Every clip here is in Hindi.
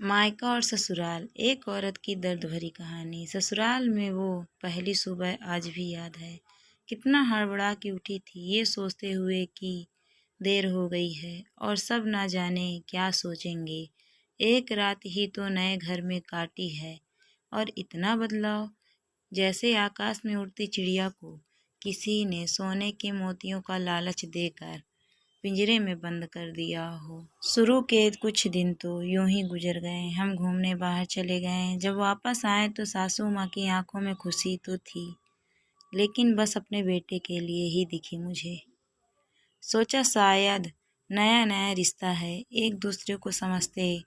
मायका और ससुराल, एक औरत की दर्द भरी कहानी। ससुराल में वो पहली सुबह आज भी याद है। कितना हड़बड़ा के उठी थी, ये सोचते हुए कि देर हो गई है और सब ना जाने क्या सोचेंगे। एक रात ही तो नए घर में काटी है और इतना बदलाव, जैसे आकाश में उड़ती चिड़िया को किसी ने सोने के मोतियों का लालच देकर पिंजरे में बंद कर दिया हो। शुरू के कुछ दिन तो यूं ही गुजर गए। हम घूमने बाहर चले गए। जब वापस आए तो सासू माँ की आंखों में खुशी तो थी, लेकिन बस अपने बेटे के लिए ही दिखी मुझे। सोचा शायद नया नया रिश्ता है, एक दूसरे को समझते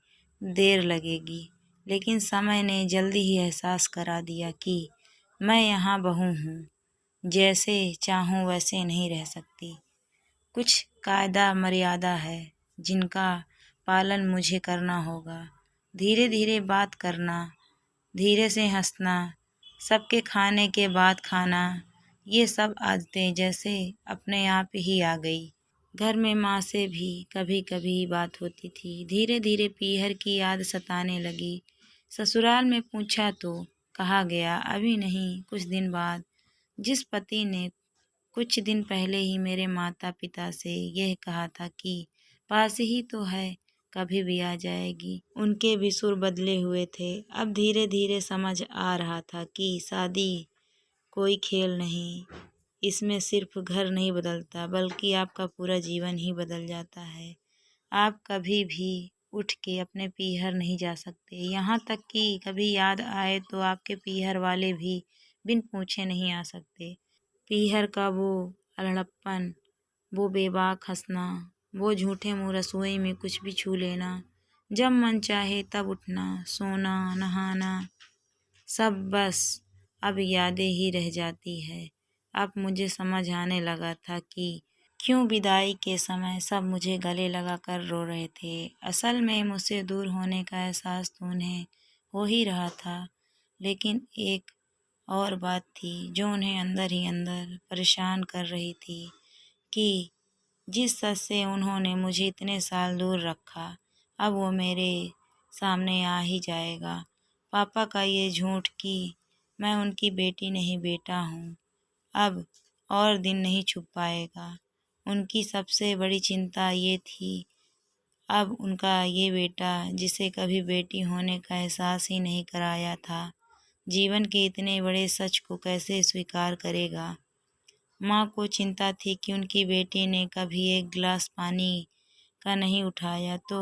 देर लगेगी, लेकिन समय ने जल्दी ही एहसास करा दिया कि मैं यहाँ बहू हूँ, जैसे चाहूँ वैसे नहीं रह सकती। कुछ कायदा मर्यादा है जिनका पालन मुझे करना होगा। धीरे धीरे बात करना, धीरे से हंसना, सबके खाने के बाद खाना, ये सब आदतें जैसे अपने आप ही आ गई। घर में माँ से भी कभी कभी बात होती थी। धीरे धीरे पीहर की याद सताने लगी। ससुराल में पूछा तो कहा गया अभी नहीं, कुछ दिन बाद। जिस पति ने कुछ दिन पहले ही मेरे माता पिता से यह कहा था कि पास ही तो है, कभी भी आ जाएगी, उनके भी सुर बदले हुए थे। अब धीरे धीरे समझ आ रहा था कि शादी कोई खेल नहीं, इसमें सिर्फ घर नहीं बदलता बल्कि आपका पूरा जीवन ही बदल जाता है। आप कभी भी उठ के अपने पीहर नहीं जा सकते, यहाँ तक कि कभी याद आए तो आपके पीहर वाले भी बिन पूछे नहीं आ सकते। पीहर का वो अल्हड़प्पन, वो बेबाक हंसना, वो झूठे मुँह रसोई में कुछ भी छू लेना, जब मन चाहे तब उठना, सोना, नहाना, सब बस अब यादें ही रह जाती है। अब मुझे समझ आने लगा था कि क्यों विदाई के समय सब मुझे गले लगा कर रो रहे थे। असल में मुझसे दूर होने का एहसास तो उन्हें हो ही रहा था, लेकिन एक और बात थी जो उन्हें अंदर ही अंदर परेशान कर रही थी कि जिस सच से उन्होंने मुझे इतने साल दूर रखा, अब वो मेरे सामने आ ही जाएगा। पापा का ये झूठ कि मैं उनकी बेटी नहीं बेटा हूँ, अब और दिन नहीं छुप पाएगा। उनकी सबसे बड़ी चिंता ये थी, अब उनका ये बेटा जिसे कभी बेटी होने का एहसास ही नहीं कराया था, जीवन के इतने बड़े सच को कैसे स्वीकार करेगा। माँ को चिंता थी कि उनकी बेटी ने कभी एक गिलास पानी का नहीं उठाया तो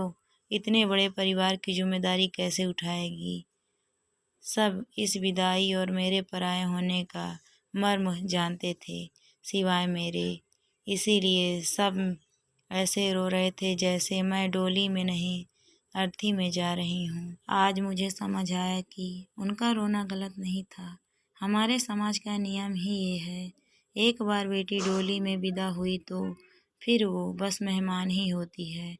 इतने बड़े परिवार की जिम्मेदारी कैसे उठाएगी। सब इस विदाई और मेरे पराये होने का मर्म जानते थे सिवाय मेरे, इसीलिए सब ऐसे रो रहे थे जैसे मैं डोली में नहीं, अर्थी में जा रही हूँ। आज मुझे समझ आया कि उनका रोना गलत नहीं था। हमारे समाज का नियम ही ये है, एक बार बेटी डोली में विदा हुई तो फिर वो बस मेहमान ही होती है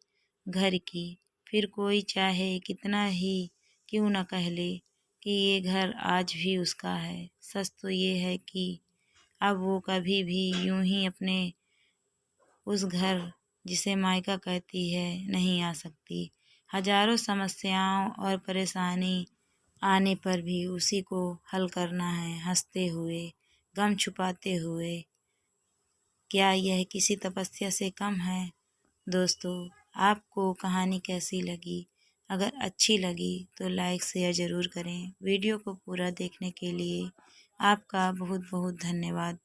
घर की। फिर कोई चाहे कितना ही क्यों न कह ले कि ये घर आज भी उसका है, सच तो ये है कि अब वो कभी भी यूं ही अपने उस घर जिसे मायका कहती है नहीं आ सकती। हजारों समस्याओं और परेशानी आने पर भी उसी को हल करना है, हंसते हुए, गम छुपाते हुए। क्या यह किसी तपस्या से कम है? दोस्तों, आपको कहानी कैसी लगी? अगर अच्छी लगी तो लाइक शेयर ज़रूर करें। वीडियो को पूरा देखने के लिए आपका बहुत बहुत धन्यवाद।